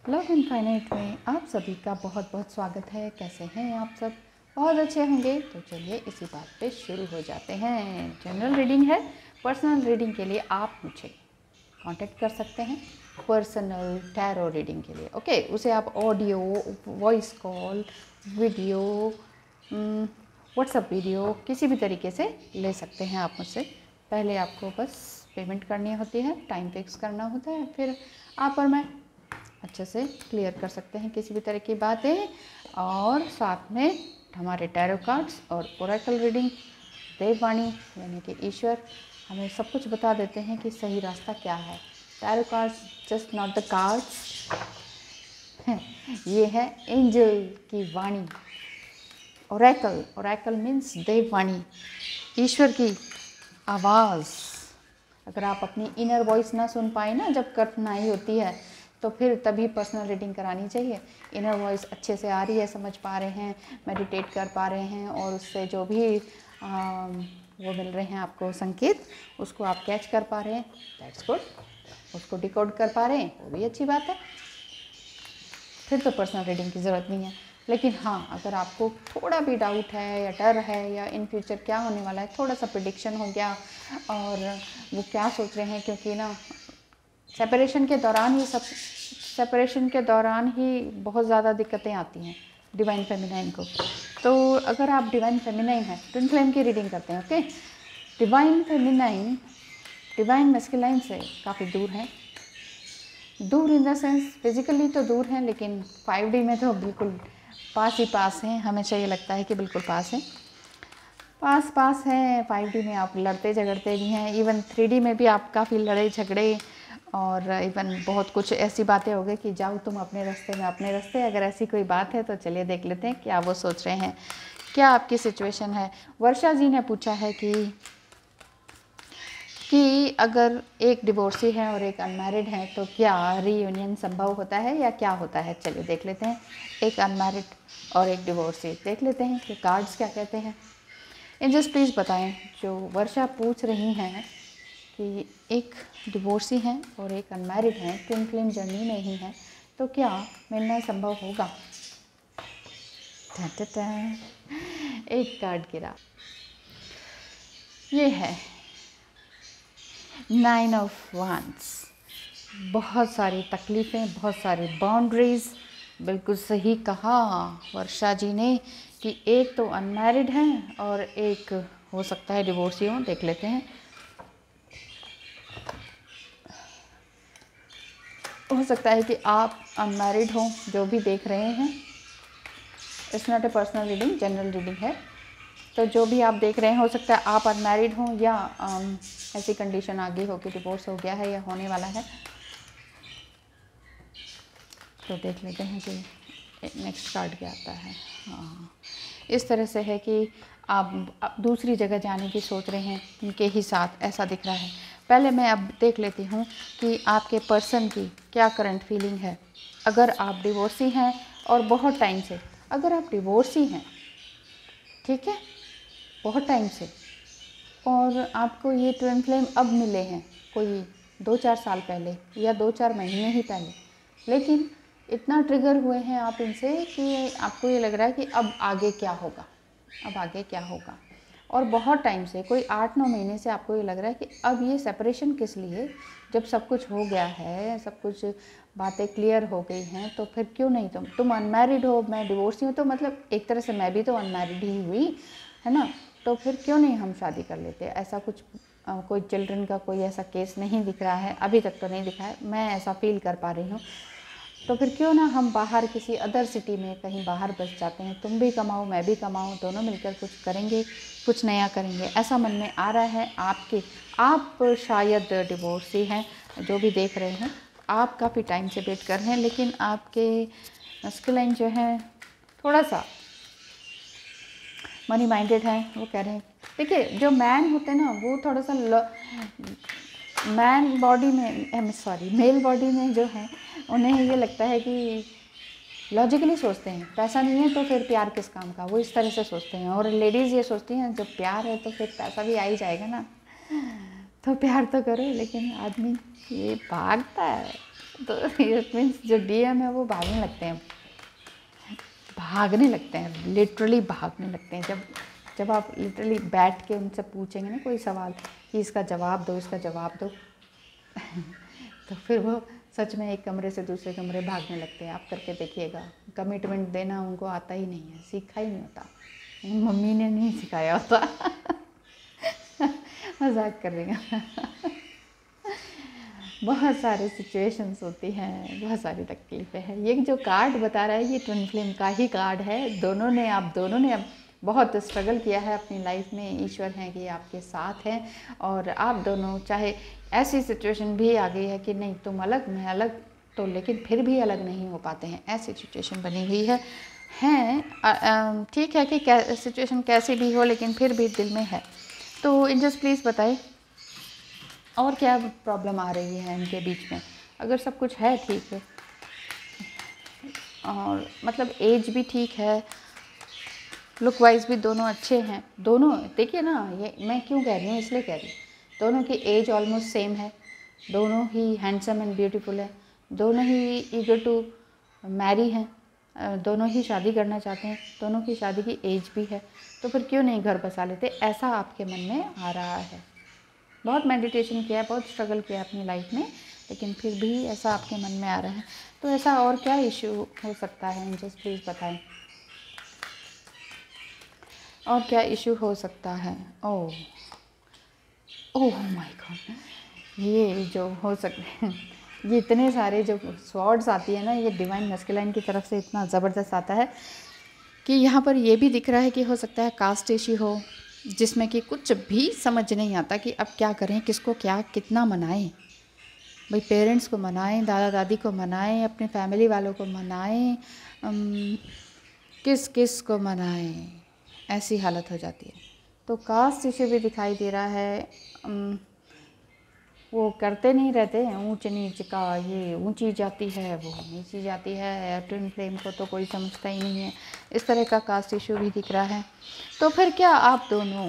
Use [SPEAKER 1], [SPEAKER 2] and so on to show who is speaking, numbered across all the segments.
[SPEAKER 1] Love infinite में आप सभी का बहुत बहुत स्वागत है। कैसे हैं आप सब? बहुत अच्छे होंगे। तो चलिए इसी बात पे शुरू हो जाते हैं। जनरल रीडिंग है। पर्सनल रीडिंग के लिए आप मुझे कांटेक्ट कर सकते हैं पर्सनल टैरो रीडिंग के लिए। ओके, उसे आप audio, voice call, video, WhatsApp video किसी भी तरीके से ले सकते हैं आप मुझसे। पहले आपको बस पेमेंट करनी होती है, टाइम फिक्स करना होता है, फिर आप और मैं अच्छे से क्लियर कर सकते हैं किसी भी तरह की बातें। और साथ में हमारे टैरो कार्ड्स और ओरेकल रीडिंग, देववाणी यानी कि ईश्वर हमें सब कुछ बता देते हैं कि सही रास्ता क्या है। Tarot cards just not the cards, ये है एंजल की वाणी। ओरेकल, ओरेकल मीन्स देववाणी, ईश्वर की आवाज़। अगर आप अपनी इनर वॉइस ना सुन पाए ना, जब कठिनाई होती है, तो फिर तभी पर्सनल रीडिंग करानी चाहिए। इनर वॉइस अच्छे से आ रही है, समझ पा रहे हैं, मेडिटेट कर पा रहे हैं, और उससे जो भी वो मिल रहे हैं आपको संकेत, उसको आप कैच कर पा रहे हैं, दैट्स गुड। उसको डिकोड कर पा रहे हैं, वो भी अच्छी बात है। फिर तो पर्सनल रीडिंग की ज़रूरत नहीं है। लेकिन हाँ, अगर आपको थोड़ा भी डाउट है या डर है या इन फ्यूचर क्या होने वाला है, थोड़ा सा प्रिडिक्शन हो गया और वो क्या सोच रहे हैं, क्योंकि ना सेपरेशन के दौरान ही बहुत ज़्यादा दिक्कतें आती हैं डिवाइन फेमिनाइन को। तो अगर आप डिवाइन फेमिनाइन है, ट्विन फ्लेम की रीडिंग करते हैं, okay, divine feminine divine masculine से काफ़ी दूर है। दूर इन द सेंस फिजिकली तो दूर हैं, लेकिन 5D में तो बिल्कुल पास ही पास हैं। हमेशा ये लगता है कि बिल्कुल पास हैं, पास हैं। 5D में आप लड़ते झगड़ते भी हैं, इवन 3D में भी आप काफ़ी लड़े झगड़े, और इवन बहुत कुछ ऐसी बातें हो गई कि जाओ तुम अपने रास्ते में अपने रास्ते। अगर ऐसी कोई बात है तो चलिए देख लेते हैं क्या वो सोच रहे हैं, क्या आपकी सिचुएशन है। वर्षा जी ने पूछा है कि अगर एक डिवोर्सी है और एक अनमैरिड है तो क्या रीयूनियन संभव होता है या क्या होता है। चलिए देख लेते हैं, एक अनमैरिड और एक डिवोर्सी, देख लेते हैं कि कार्ड्स क्या कहते हैं। एंजल्स प्लीज़ बताएं, जो वर्षा पूछ रही हैं कि एक डिवोर्सी हैं और एक अनमैरिड हैं, ट्विन फ्लेम जर्नी में ही हैं, तो क्या मिलना संभव होगा। एक कार्ड गिरा, ये है 9 ऑफ वांड्स। बहुत सारी तकलीफ़ें, बहुत सारी बाउंड्रीज़। बिल्कुल सही कहा वर्षा जी ने कि एक तो अनमैरिड हैं और एक हो सकता है डिवोर्सी हो। देख लेते हैं, हो सकता है कि आप अनमैरिड हो जो भी देख रहे हैं। It's not a personal reading, general reading है। तो जो भी आप देख रहे हैं, हो सकता है आप अनमैरिड हों या ऐसी कंडीशन आ गई हो कि डिवोर्स हो गया है या होने वाला है। तो देख लेते हैं कि नेक्स्ट कार्ड क्या आता है। हाँ, इस तरह से है कि आप दूसरी जगह जाने की सोच रहे हैं उनके ही साथ, ऐसा दिख रहा है। पहले मैं अब देख लेती हूँ कि आपके पर्सन की क्या करंट फीलिंग है। अगर आप डिवोर्सी हैं और बहुत टाइम से, अगर आप डिवोर्सी हैं, ठीक है, बहुत टाइम से, और आपको ये ट्विन फ्लेम अब मिले हैं कोई 2-4 साल पहले या 2-4 महीने ही पहले, लेकिन इतना ट्रिगर हुए हैं आप इनसे कि आपको ये लग रहा है कि अब आगे क्या होगा, अब आगे क्या होगा। और बहुत टाइम से, कोई 8-9 महीने से आपको ये लग रहा है कि अब ये सेपरेशन किस लिए, जब सब कुछ हो गया है, सब कुछ बातें क्लियर हो गई हैं, तो फिर क्यों नहीं तुम अनमैरिड हो, मैं डिवोर्सी हूँ, तो मतलब एक तरह से मैं भी तो अनमैरिड ही हुई है ना, तो फिर क्यों नहीं हम शादी कर लेते। ऐसा कुछ कोई चिल्ड्रन का कोई ऐसा केस नहीं दिख रहा है, अभी तक तो नहीं दिखा है, मैं ऐसा फील कर पा रही हूँ। तो फिर क्यों ना हम बाहर किसी अदर सिटी में कहीं बाहर बस जाते हैं, तुम भी कमाओ मैं भी कमाऊँ, दोनों मिलकर कुछ करेंगे, कुछ नया करेंगे, ऐसा मन में आ रहा है। आप शायद डिवोर्सी हैं जो भी देख रहे हैं, आप काफ़ी टाइम से वेट कर रहे हैं, लेकिन आपके मैस्कुलाइन जो है थोड़ा सा मनी माइंडेड है। वो कह रहे हैं, देखिए जो मैन होते हैं ना, वो थोड़ा सा मैन बॉडी में, सॉरी मेल बॉडी में जो है, उन्हें ये लगता है कि लॉजिकली सोचते हैं, पैसा नहीं है तो फिर प्यार किस काम का, वो इस तरह से सोचते हैं। और लेडीज़ ये सोचती हैं जब प्यार है तो फिर पैसा भी आ ही जाएगा ना, तो प्यार तो करो। लेकिन आदमी ये भागता है, तो इट मीन्स जो डीएम है वो भागने लगते हैं, लिटरली भागने लगते हैं। जब आप लिटरली बैठ के उनसे पूछेंगे ना कोई सवाल कि इसका जवाब दो, इसका जवाब दो तो फिर वो सच में एक कमरे से दूसरे कमरे भागने लगते हैं। आप करके देखिएगा, कमिटमेंट देना उनको आता ही नहीं है, सीखा ही नहीं होता, मम्मी ने नहीं सिखाया होता मजाक कर रही हूँ बहुत सारे सिचुएशंस होती हैं, बहुत सारी तकलीफ़ें हैं। ये जो कार्ड बता रहा है ये ट्विन फ्लेम का ही कार्ड है। आप दोनों ने अब बहुत स्ट्रगल किया है अपनी लाइफ में, ईश्वर हैं कि आपके साथ हैं, और आप दोनों चाहे ऐसी सिचुएशन भी आ गई है कि नहीं तुम अलग मैं अलग, तो लेकिन फिर भी अलग नहीं हो पाते हैं, ऐसी सिचुएशन बनी हुई है। ठीक है कि सिचुएशन कैसी भी हो लेकिन फिर भी दिल में है। तो एंजल्स प्लीज़ बताएं और क्या प्रॉब्लम आ रही है इनके बीच में। अगर सब कुछ है ठीक है, और मतलब एज भी ठीक है, लुक वाइज भी दोनों अच्छे हैं, दोनों देखिए ना, ये मैं क्यों कह रही हूँ, इसलिए कह रही हूँ, दोनों की एज ऑलमोस्ट सेम है, दोनों ही हैंडसम एंड ब्यूटीफुल है, दोनों ही ईगर टू मैरी हैं, दोनों ही शादी करना चाहते हैं, दोनों की शादी की एज भी है, तो फिर क्यों नहीं घर बसा लेते, ऐसा आपके मन में आ रहा है। बहुत मेडिटेशन किया है, बहुत स्ट्रगल किया है अपनी लाइफ में, लेकिन फिर भी ऐसा आपके मन में आ रहा है। तो ऐसा और क्या इशू हो सकता है, एंजल्स प्लीज़ बताएं, और क्या इशू हो सकता है। ओह माय गॉड, ये जो हो सकते हैं, ये इतने सारे जो स्वॉर्ड्स आती है ना, ये डिवाइन मस्कुलाइन की तरफ से इतना ज़बरदस्त आता है कि यहाँ पर ये भी दिख रहा है कि हो सकता है कास्ट इशू हो, जिसमें कि कुछ भी समझ नहीं आता कि अब क्या करें, किसको क्या कितना मनाएं। भाई पेरेंट्स को मनाएं, दादा दादी को मनाएं, अपने फैमिली वालों को मनाएं, किस किस को मनाएं, ऐसी हालत हो जाती है। तो कास्ट इशू भी दिखाई दे रहा है। वो करते नहीं रहते हैं ऊंच नीच का, ये ऊंची जाती है वो नीची जाती है, ट्विन फ्लेम को तो कोई समझता ही नहीं है, इस तरह का कास्ट इशू भी दिख रहा है। तो फिर क्या आप दोनों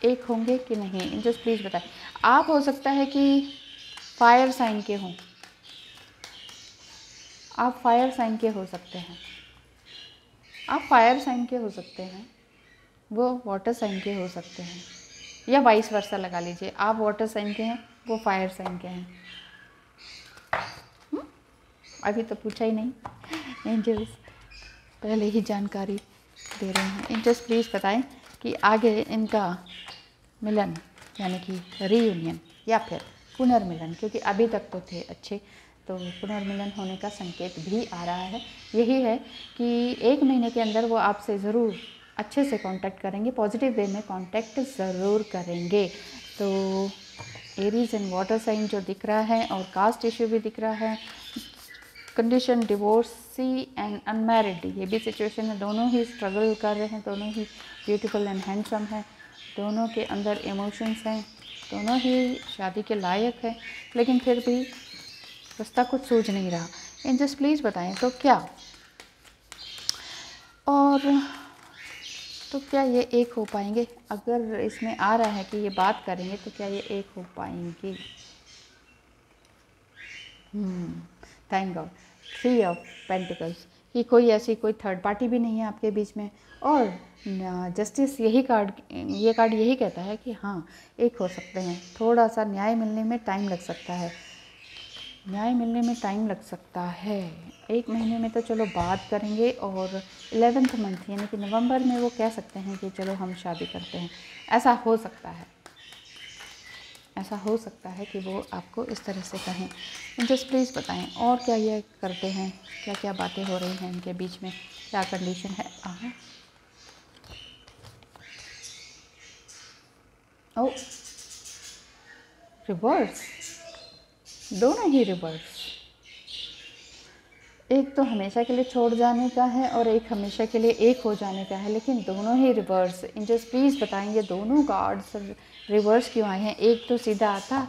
[SPEAKER 1] एक होंगे कि नहीं, जस्ट प्लीज़ बताएं। आप हो सकता है कि फायर साइन के हों, आप फायर साइन के हो सकते हैं, आप फायर साइन के हो सकते हैं, वो वाटर साइन के हो सकते हैं, या वाइस वर्सा लगा लीजिए, आप वाटर साइन के हैं, वो फायर साइन के हैं। अभी तो पूछा ही नहीं, एंजल्स पहले ही जानकारी दे रहे हैं। एंजल्स प्लीज़ बताएं कि आगे इनका मिलन यानी कि रीयूनियन या फिर पुनर्मिलन, क्योंकि अभी तक तो थे अच्छे, तो पुनर्मिलन होने का संकेत भी आ रहा है। यही है कि 1 महीने के अंदर वो आपसे ज़रूर अच्छे से कांटेक्ट करेंगे, पॉजिटिव वे में कांटेक्ट ज़रूर करेंगे। तो एरीज एंड वाटर साइन जो दिख रहा है, और कास्ट इशू भी दिख रहा है, कंडीशन डिवोर्सी एंड अनमैरिड, ये भी सिचुएशन है। दोनों ही स्ट्रगल कर रहे हैं, दोनों ही ब्यूटीफुल एंड हैंडसम हैं, दोनों के अंदर इमोशंस हैं, दोनों ही शादी के लायक हैं, लेकिन फिर भी रास्ता कुछ सूझ नहीं रहा। एंजल्स प्लीज़ बताएं तो क्या ये एक हो पाएंगे। अगर इसमें आ रहा है कि ये बात करेंगे तो क्या ये एक हो पाएंगे। थैंक गॉड, 3 ऑफ पेंटिकल्स, कि कोई ऐसी कोई थर्ड पार्टी भी नहीं है आपके बीच में, और जस्टिस ये कार्ड यही कहता है कि हाँ एक हो सकते हैं। थोड़ा सा न्याय मिलने में टाइम लग सकता है, 1 महीने में तो चलो बात करेंगे, और 11th मंथ यानी कि नवंबर में वो कह सकते हैं कि चलो हम शादी करते हैं। ऐसा हो सकता है कि वो आपको इस तरह से कहें। जस्ट प्लीज़ बताएं और क्या ये करते हैं, क्या क्या बातें हो रही हैं इनके बीच में, क्या कंडीशन है। ओ रिवर्स, दोनों ही रिवर्स, एक तो हमेशा के लिए छोड़ जाने का है और एक हमेशा के लिए एक हो जाने का है, लेकिन दोनों ही रिवर्स। एंजल्स प्लीज़ बताएंगे दोनों कार्ड्स रिवर्स क्यों आए हैं, एक तो सीधा आता।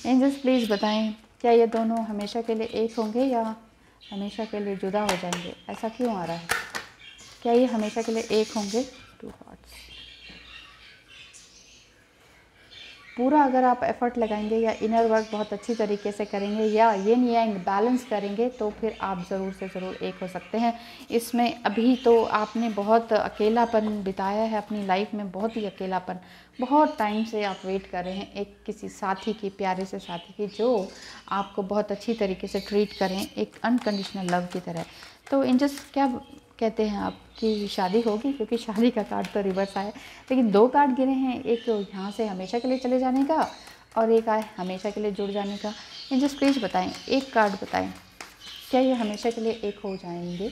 [SPEAKER 1] एंजल्स प्लीज़ बताएं क्या ये दोनों हमेशा के लिए एक होंगे या हमेशा के लिए जुदा हो जाएंगे, ऐसा क्यों आ रहा है। क्या ये हमेशा के लिए एक होंगे। 2 कार्ड्स, पूरा अगर आप एफ़र्ट लगाएंगे या इनर वर्क बहुत अच्छी तरीके से करेंगे या यिन यांग बैलेंस करेंगे तो फिर आप ज़रूर से ज़रूर एक हो सकते हैं। इसमें अभी तो आपने बहुत अकेलापन बिताया है अपनी लाइफ में, बहुत ही अकेलापन, बहुत टाइम से आप वेट कर रहे हैं एक किसी साथी की, प्यारे से साथी की, जो आपको बहुत अच्छी तरीके से ट्रीट करें एक अनकंडीशनल लव की तरह। तो एंजल्स क्या कहते हैं आपकी शादी होगी, क्योंकि शादी का कार्ड तो रिवर्स आया, लेकिन 2 कार्ड गिरे हैं, एक यहाँ से हमेशा के लिए चले जाने का और एक आए हमेशा के लिए जुड़ जाने का। एंजल्स प्लीज़ बताएं, एक कार्ड बताएं, क्या ये हमेशा के लिए एक हो जाएंगे?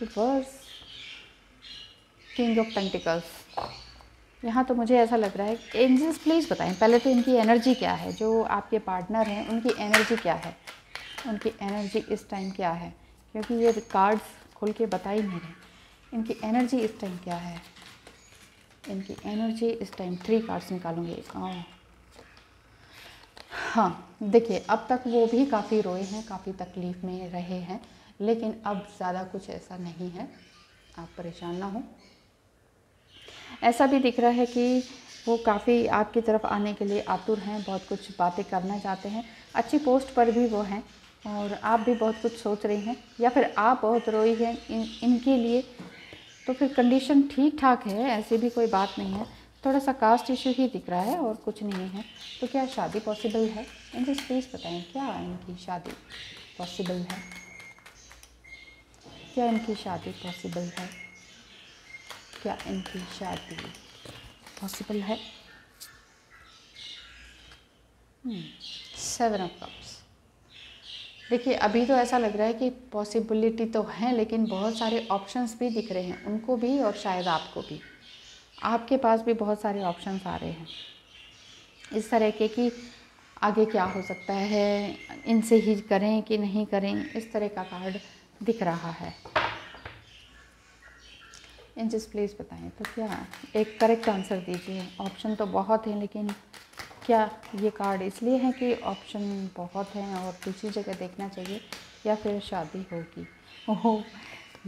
[SPEAKER 1] रिवर्स किंग ऑफ पेंटिकल्स, यहाँ तो मुझे ऐसा लग रहा है। एंजल्स प्लीज़ बताएं पहले तो इनकी एनर्जी क्या है, जो आपके पार्टनर हैं उनकी एनर्जी क्या है, उनकी एनर्जी इस टाइम क्या है, क्योंकि ये कार्ड्स खुल के बता ही नहीं रहे। इनकी एनर्जी इस टाइम क्या है, इनकी एनर्जी इस टाइम 3 कार्ड्स निकालूंगी। हाँ देखिए, अब तक वो भी काफ़ी रोए हैं, काफ़ी तकलीफ़ में रहे हैं, लेकिन अब ज़्यादा कुछ ऐसा नहीं है, आप परेशान ना हो। ऐसा भी दिख रहा है कि वो काफ़ी आपकी तरफ आने के लिए आतुर हैं, बहुत कुछ बातें करना चाहते हैं, अच्छी पोस्ट पर भी वो हैं और आप भी बहुत कुछ सोच रही हैं, या फिर आप बहुत रोई हैं इनके लिए। तो फिर कंडीशन ठीक ठाक है, ऐसी भी कोई बात नहीं है, थोड़ा सा कास्ट इशू ही दिख रहा है और कुछ नहीं है। तो क्या शादी पॉसिबल है? इनसे प्लीज़ बताएं, क्या इनकी शादी पॉसिबल है? क्या इनकी शादी पॉसिबल है? क्या इनकी शादी पॉसिबल है? 7 ऑफ कप्स। देखिए, अभी तो ऐसा लग रहा है कि पॉसिबिलिटी तो है, लेकिन बहुत सारे ऑप्शंस भी दिख रहे हैं उनको भी और शायद आपको भी। आपके पास भी बहुत सारे ऑप्शंस आ रहे हैं इस तरह के कि आगे क्या हो सकता है, इनसे ही करें कि नहीं करें, इस तरह का कार्ड दिख रहा है। एंजल्स प्लीज़ बताएं, तो क्या एक करेक्ट आंसर दीजिए। ऑप्शन तो बहुत हैं, लेकिन क्या ये कार्ड इसलिए है कि ऑप्शन बहुत हैं और दूसरी जगह देखना चाहिए, या फिर शादी होगी? ओह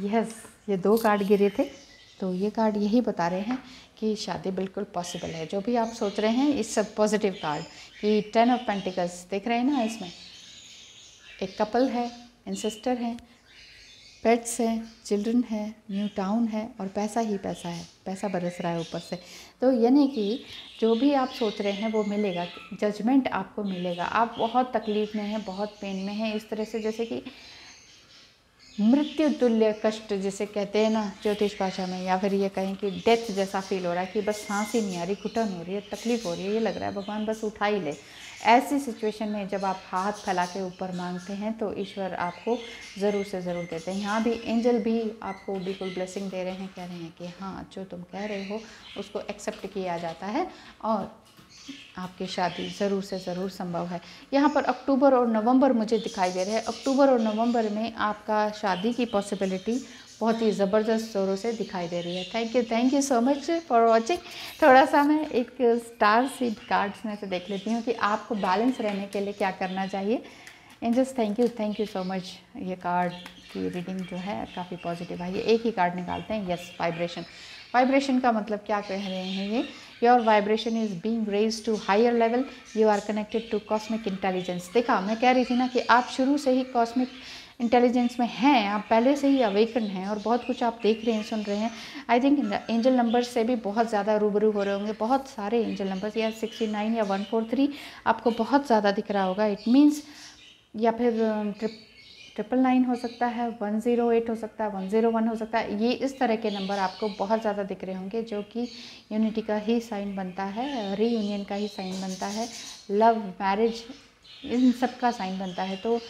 [SPEAKER 1] यस, ये 2 कार्ड गिरे थे, तो ये कार्ड यही बता रहे हैं कि शादी बिल्कुल पॉसिबल है। जो भी आप सोच रहे हैं, इस सब पॉजिटिव कार्ड कि 10 ऑफ पेंटिकल्स देख रहे हैं ना, इसमें एक कपल है, इंसिस्टर हैं, पेट्स हैं, चिल्ड्रन है, न्यू टाउन है और पैसा ही पैसा है, पैसा बरस रहा है ऊपर से। तो यानी कि जो भी आप सोच रहे हैं वो मिलेगा, जजमेंट आपको मिलेगा। आप बहुत तकलीफ़ में हैं, बहुत पेन में हैं, इस तरह से जैसे कि मृत्यु तुल्य कष्ट जिसे कहते हैं ना ज्योतिष भाषा में, या फिर ये कहें कि डेथ जैसा फील हो रहा है कि बस सांस ही नहीं आ रही, घुटन हो रही है, तकलीफ़ हो रही है, ये लग रहा है भगवान बस उठा ही ले। ऐसी सिचुएशन में जब आप हाथ फैला के ऊपर मांगते हैं तो ईश्वर आपको ज़रूर से ज़रूर देते हैं। यहाँ भी एंजल भी आपको बिल्कुल ब्लेसिंग दे रहे हैं, कह रहे हैं कि हाँ, जो तुम कह रहे हो उसको एक्सेप्ट किया जाता है और आपकी शादी ज़रूर से ज़रूर संभव है। यहाँ पर अक्टूबर और नवंबर मुझे दिखाई दे रहे हैं। अक्टूबर और नवंबर में आपका शादी की पॉसिबिलिटी बहुत ही ज़बरदस्त ज़ोरों से दिखाई दे रही है। Thank you so much for watching. थोड़ा सा मैं एक स्टार सीड कार्ड्स में से देख लेती हूँ कि आपको बैलेंस रहने के लिए क्या करना चाहिए। Angels thank you so much. ये कार्ड की रीडिंग जो है काफ़ी पॉजिटिव है। ये एक ही कार्ड निकालते हैं। यस, वाइब्रेशन का मतलब क्या कह रहे हैं ये? Your vibration is being raised to higher level, you are connected to cosmic intelligence. देखा, मैं कह रही थी ना कि आप शुरू से ही कॉस्मिक इंटेलिजेंस में हैं, आप पहले से ही अवेकन हैं और बहुत कुछ आप देख रहे हैं, सुन रहे हैं। आई थिंक एंजल नंबर्स से भी बहुत ज़्यादा रूबरू हो रहे होंगे। बहुत सारे एंजल नंबर्स, या 69 या 143 आपको बहुत ज़्यादा दिख रहा होगा। इट मीन्स या फिर 999 हो सकता है, 108 हो सकता है, 101 हो सकता है। ये इस तरह के नंबर आपको बहुत ज़्यादा दिख रहे होंगे, जो कि यूनिटी का ही साइन बनता है, रीयूनियन का ही साइन बनता है, लव, मैरिज, इन सब का साइन बनता है। तो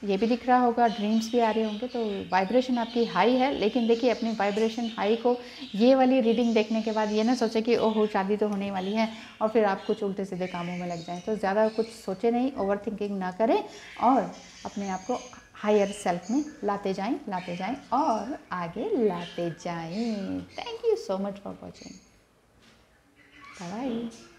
[SPEAKER 1] ये भी दिख रहा होगा, ड्रीम्स भी आ रहे होंगे। तो वाइब्रेशन आपकी हाई है, लेकिन देखिए अपनी वाइब्रेशन हाई को ये वाली रीडिंग देखने के बाद ये ना सोचे कि ओहो शादी तो होने वाली है और फिर आप कुछ उल्टे सीधे कामों में लग जाएं। तो ज़्यादा कुछ सोचे नहीं, ओवर थिंकिंग ना करें और अपने आप को हायर सेल्फ में लाते जाएं और आगे लाते जाएं। Thank you so much for watching. Bye bye.